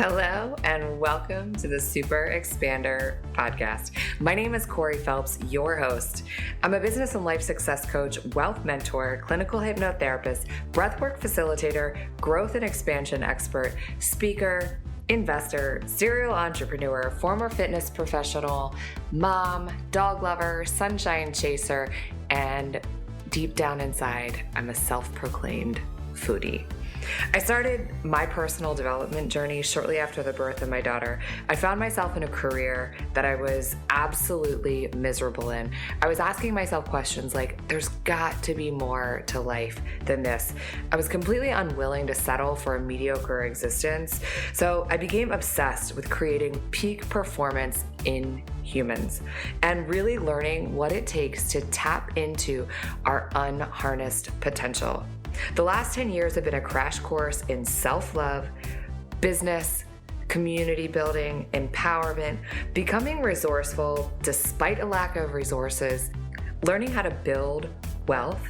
Hello and welcome to the Super Expander podcast. My name is Corey Phelps, your host. I'm a business and life success coach, wealth mentor, clinical hypnotherapist, breathwork facilitator, growth and expansion expert, speaker, investor, serial entrepreneur, former fitness professional, mom, dog lover, sunshine chaser, and deep down inside, I'm a self-proclaimed foodie. I started my personal development journey shortly after the birth of my daughter. I found myself in a career that I was absolutely miserable in. I was asking myself questions like, there's got to be more to life than this. I was completely unwilling to settle for a mediocre existence. So I became obsessed with creating peak performance in humans and really learning what it takes to tap into our unharnessed potential. The last 10 years have been a crash course in self-love, business, community building, empowerment, becoming resourceful despite a lack of resources, learning how to build wealth.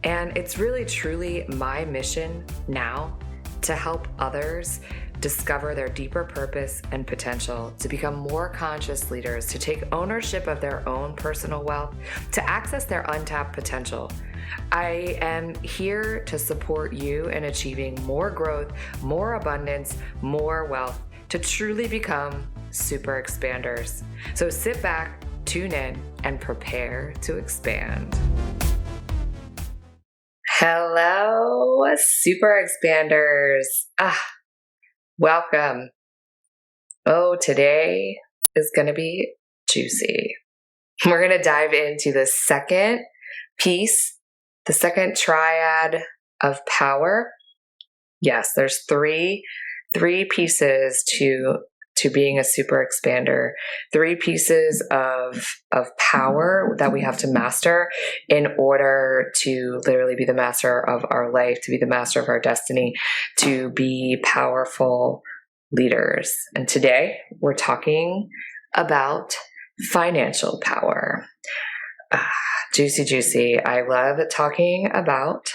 And it's really truly my mission now to help others discover their deeper purpose and potential, to become more conscious leaders, to take ownership of their own personal wealth, to access their untapped potential. I am here to support you in achieving more growth, more abundance, more wealth, to truly become super expanders. So sit back, tune in, and prepare to expand. Hello, super expanders. Welcome. Oh, today is going to be juicy. We're going to dive into the second piece, the second triad of power. Yes, there's three pieces to being a super expander, three pieces of power that we have to master in order to literally be the master of our life, to be the master of our destiny, to be powerful leaders. And today we're talking about financial power. Juicy. I love talking about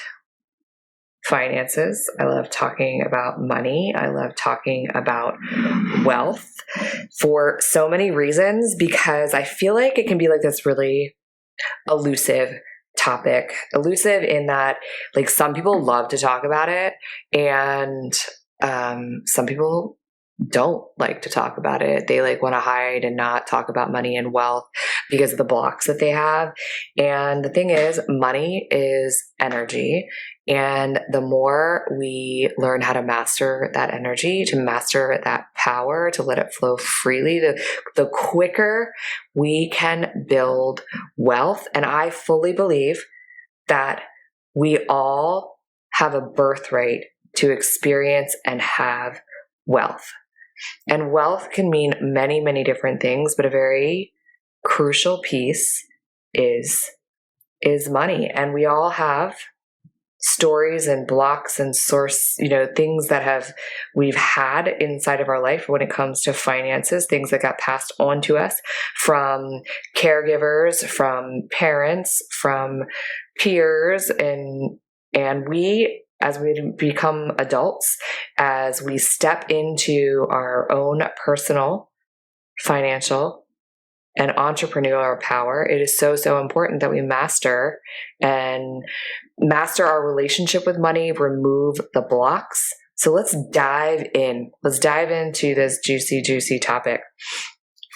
finances. I love talking about money. I love talking about wealth for so many reasons, because I feel like it can be like this really elusive topic. Elusive in that, like, some people love to talk about it and some people don't like to talk about it. They want to hide and not talk about money and wealth because of the blocks that they have. And the thing is, money is energy. And the more we learn how to master that energy, to master that power, to let it flow freely, the quicker we can build wealth. And I fully believe that we all have a birthright to experience and have wealth. And wealth can mean many, many different things, but a very crucial piece is money. And we all have stories and blocks and source, things that we've had inside of our life when it comes to finances, things that got passed on to us from caregivers, from parents, from peers, and we, as we become adults, as we step into our own personal, financial, and entrepreneurial power, it is so, so important that we master our relationship with money, remove the blocks. So let's dive in. Let's dive into this juicy topic.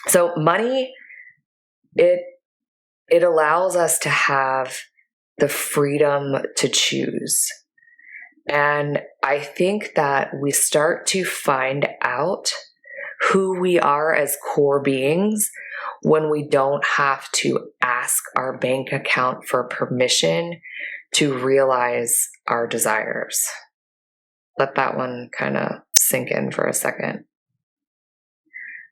So money, it allows us to have the freedom to choose. And I think that we start to find out who we are as core beings when we don't have to ask our bank account for permission to realize our desires. Let that one kind of sink in for a second.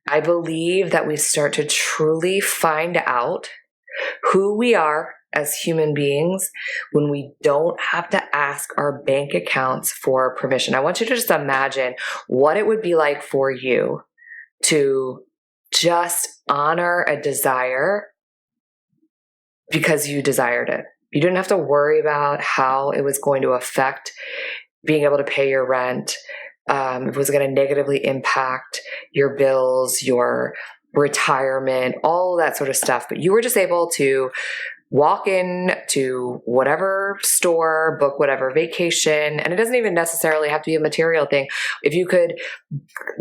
I believe that we start to truly find out who we are as human beings when we don't have to ask our bank accounts for permission. I want you to just imagine what it would be like for you to just honor a desire because you desired it. You didn't have to worry about how it was going to affect being able to pay your rent, if it was going to negatively impact your bills, your retirement, all that sort of stuff. But you were just able to walk in to whatever store, book whatever vacation, and it doesn't even necessarily have to be a material thing. If you could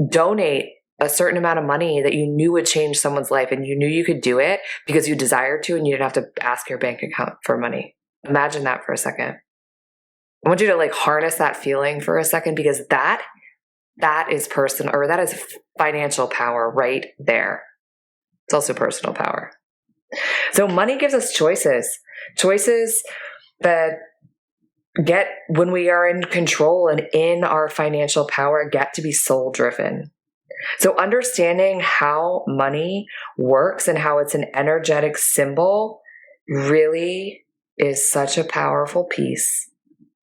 donate a certain amount of money that you knew would change someone's life and you knew you could do it because you desired to and you didn't have to ask your bank account for money. Imagine that for a second. I want you to harness that feeling for a second, because that is that is financial power right there. It's also personal power. So money gives us choices that when we are in control and in our financial power, get to be soul driven. So understanding how money works and how it's an energetic symbol really is such a powerful piece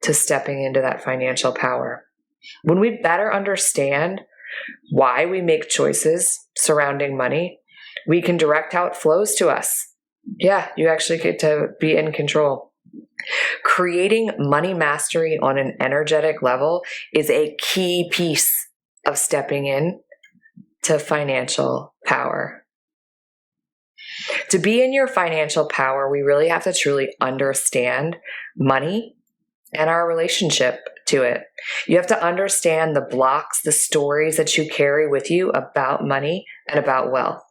to stepping into that financial power. When we better understand why we make choices surrounding money, we can direct how it flows to us. Yeah, you actually get to be in control. Creating money mastery on an energetic level is a key piece of stepping in to financial power. To be in your financial power, we really have to truly understand money and our relationship to it. You have to understand the blocks, the stories that you carry with you about money and about wealth.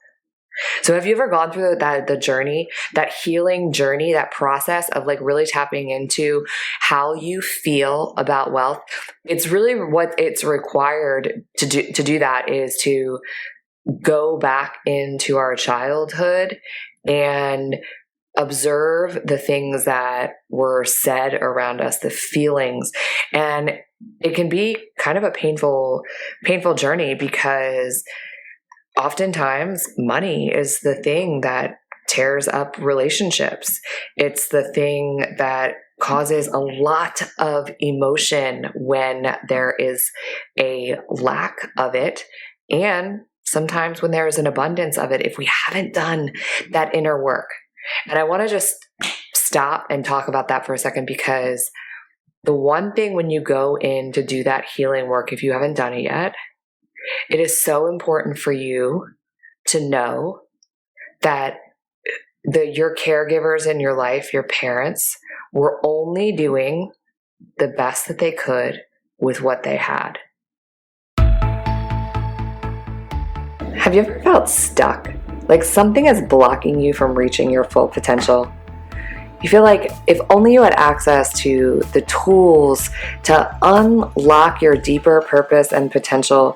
So have you ever gone through the journey, that healing journey, that process of really tapping into how you feel about wealth? It's really what it's required to do that is to go back into our childhood and observe the things that were said around us, the feelings. And it can be kind of a painful journey, because oftentimes money is the thing that tears up relationships. It's the thing that causes a lot of emotion when there is a lack of it, and sometimes when there is an abundance of it, if we haven't done that inner work. And I want to just stop and talk about that for a second, because the one thing when you go in to do that healing work, if you haven't done it yet, it is so important for you to know that your caregivers in your life, your parents, were only doing the best that they could with what they had. Have you ever felt stuck? Like something is blocking you from reaching your full potential? You feel like if only you had access to the tools to unlock your deeper purpose and potential,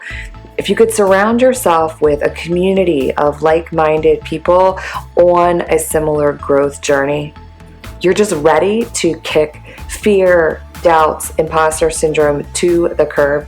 if you could surround yourself with a community of like-minded people on a similar growth journey, you're just ready to kick fear, doubts, imposter syndrome to the curb.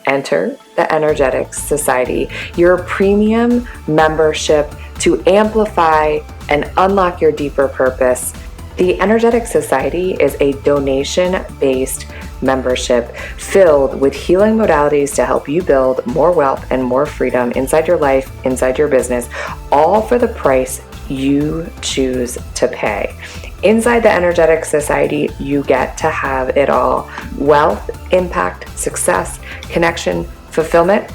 Enter the Energetix Society, your premium membership to amplify and unlock your deeper purpose. The Energetix Society is a donation-based membership filled with healing modalities to help you build more wealth and more freedom inside your life, inside your business, all for the price you choose to pay. Inside the Energetix Society, you get to have it all: wealth, impact, success, connection, fulfillment.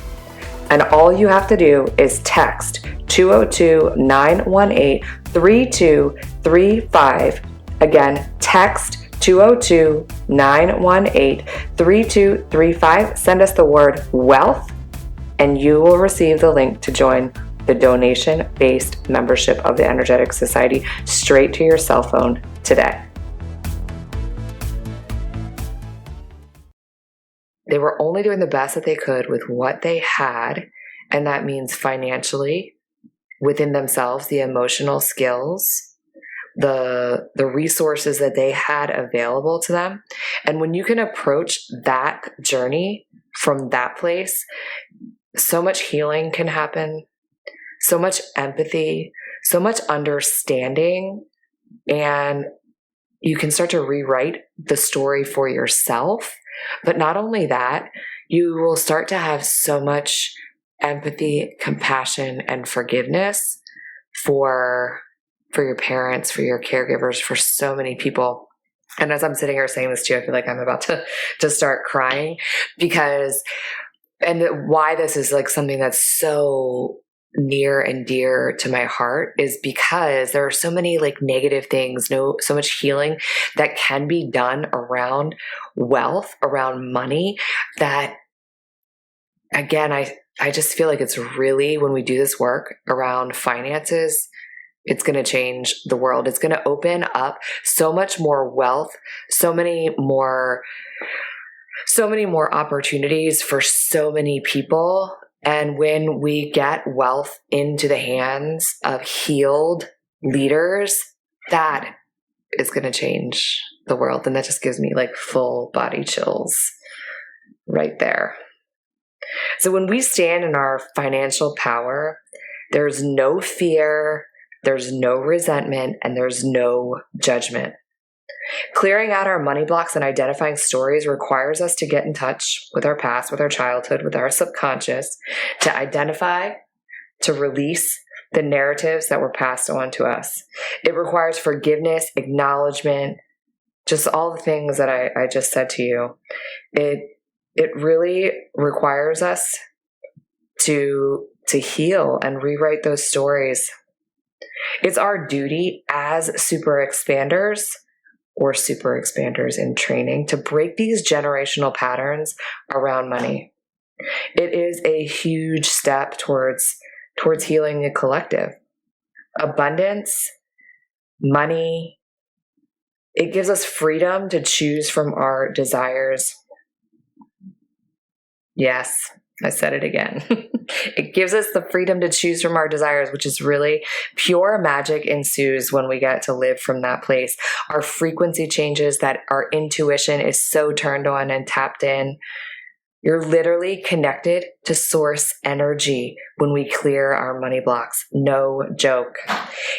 And all you have to do is text 202-918-3235. Again, text 202-918-3235. Send us the word wealth, and you will receive the link to join the donation-based membership of the Energetix Society straight to your cell phone today. They were only doing the best that they could with what they had, and that means financially, within themselves, the emotional skills, the resources that they had available to them. And when you can approach that journey from that place, so much healing can happen, so much empathy, so much understanding, and you can start to rewrite the story for yourself. But not only that, you will start to have so much empathy, compassion, and forgiveness for your parents, for your caregivers, for so many people. And as I'm sitting here saying this to you, I feel like I'm about to start crying and why this is like something that's so near and dear to my heart is because there are so many like negative things, so much healing that can be done around wealth, around money, that again, I just feel like it's really, when we do this work around finances, it's going to change the world. It's going to open up so much more wealth, so many more opportunities for so many people. And when we get wealth into the hands of healed leaders, that is going to change the world. And that just gives me like full body chills right there. So when we stand in our financial power, there's no fear, there's no resentment, and there's no judgment. Clearing out our money blocks and identifying stories requires us to get in touch with our past, with our childhood, with our subconscious, to identify, to release the narratives that were passed on to us. It requires forgiveness, acknowledgement, just all the things that I just said to you. It really requires us to heal and rewrite those stories. It's our duty as super expanders or super expanders in training to break these generational patterns around money. It is a huge step towards healing the collective. Abundance, money, it gives us freedom to choose from our desires. Yes, I said it again. It gives us the freedom to choose from our desires, which is really pure magic ensues when we get to live from that place. Our frequency changes, that our intuition is so turned on and tapped in. You're literally connected to source energy when we clear our money blocks. No joke.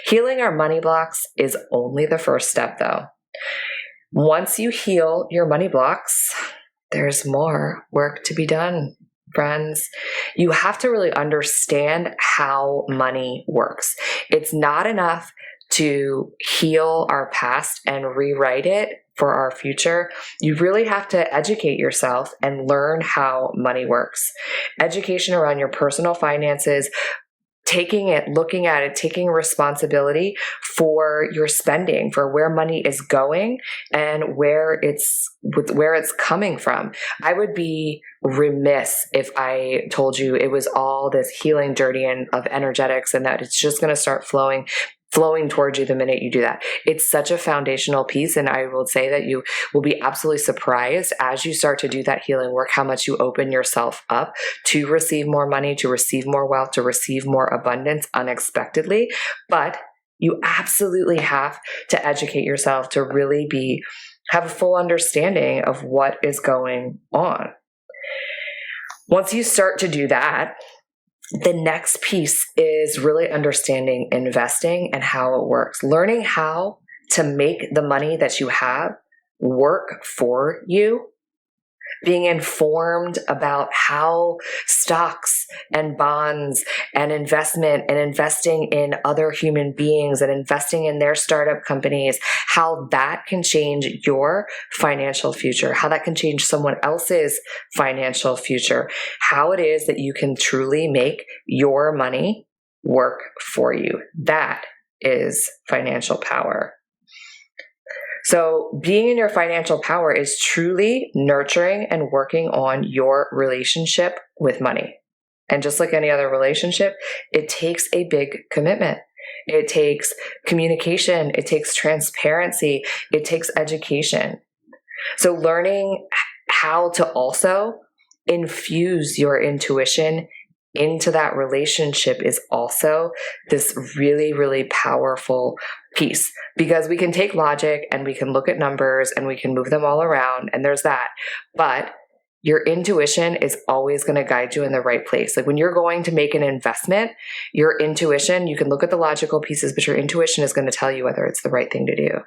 Healing our money blocks is only the first step, though. Once you heal your money blocks, there's more work to be done, friends. You have to really understand how money works. It's not enough to heal our past and rewrite it for our future. You really have to educate yourself and learn how money works. Education around your personal finances, taking it, looking at it, taking responsibility for your spending, for where money is going and where it's coming from. I would be remiss if I told you it was all this healing journey of Energetix and that it's just going to start flowing towards you the minute you do that. It's such a foundational piece. And I will say that you will be absolutely surprised as you start to do that healing work, how much you open yourself up to receive more money, to receive more wealth, to receive more abundance unexpectedly. But you absolutely have to educate yourself to really have a full understanding of what is going on. Once you start to do that, the next piece is really understanding investing and how it works. Learning how to make the money that you have work for you. Being informed about how stocks and bonds and investment and investing in other human beings and investing in their startup companies, how that can change your financial future, how that can change someone else's financial future, how it is that you can truly make your money work for you. That is financial power. So being in your financial power is truly nurturing and working on your relationship with money. And just like any other relationship, it takes a big commitment. It takes communication. It takes transparency. It takes education. So learning how to also infuse your intuition into that relationship is also this really, really powerful piece, because we can take logic and we can look at numbers and we can move them all around, and there's that. But your intuition is always going to guide you in the right place. Like when you're going to make an investment, your intuition, you can look at the logical pieces, but your intuition is going to tell you whether it's the right thing to do.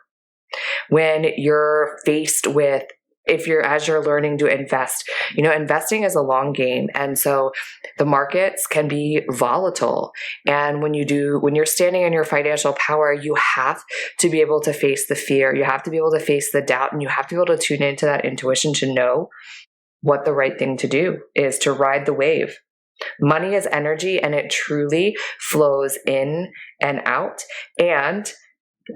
When you're faced with as you're learning to invest. Investing is a long game. And so the markets can be volatile. And when you're standing in your financial power, you have to be able to face the fear. You have to be able to face the doubt, and you have to be able to tune into that intuition to know what the right thing to do is to ride the wave. Money is energy, and it truly flows in and out. And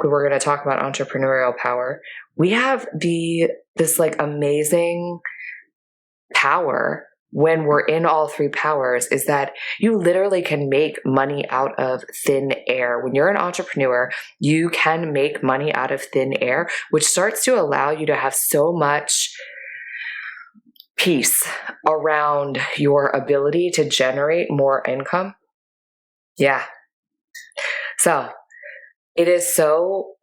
we're going to talk about entrepreneurial power. We have this amazing power when we're in all three powers, is that you literally can make money out of thin air. When you're an entrepreneur, you can make money out of thin air, which starts to allow you to have so much peace around your ability to generate more income. Yeah. So it is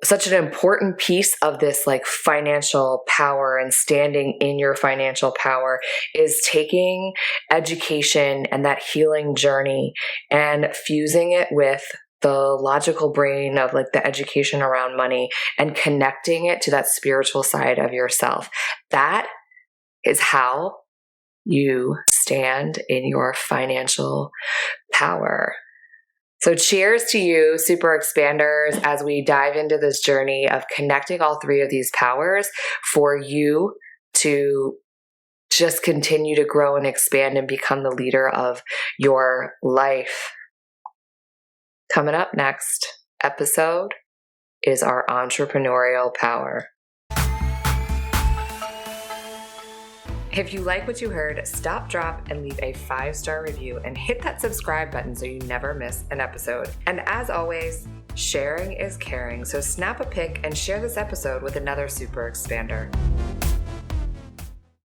such an important piece of this financial power, and standing in your financial power is taking education and that healing journey and fusing it with the logical brain of the education around money and connecting it to that spiritual side of yourself. That is how you stand in your financial power. So cheers to you, super expanders, as we dive into this journey of connecting all three of these powers for you to just continue to grow and expand and become the leader of your life. Coming up next episode is our entrepreneurial power. If you like what you heard, stop, drop, and leave a 5-star review and hit that subscribe button so you never miss an episode. And as always, sharing is caring, so snap a pic and share this episode with another super expander.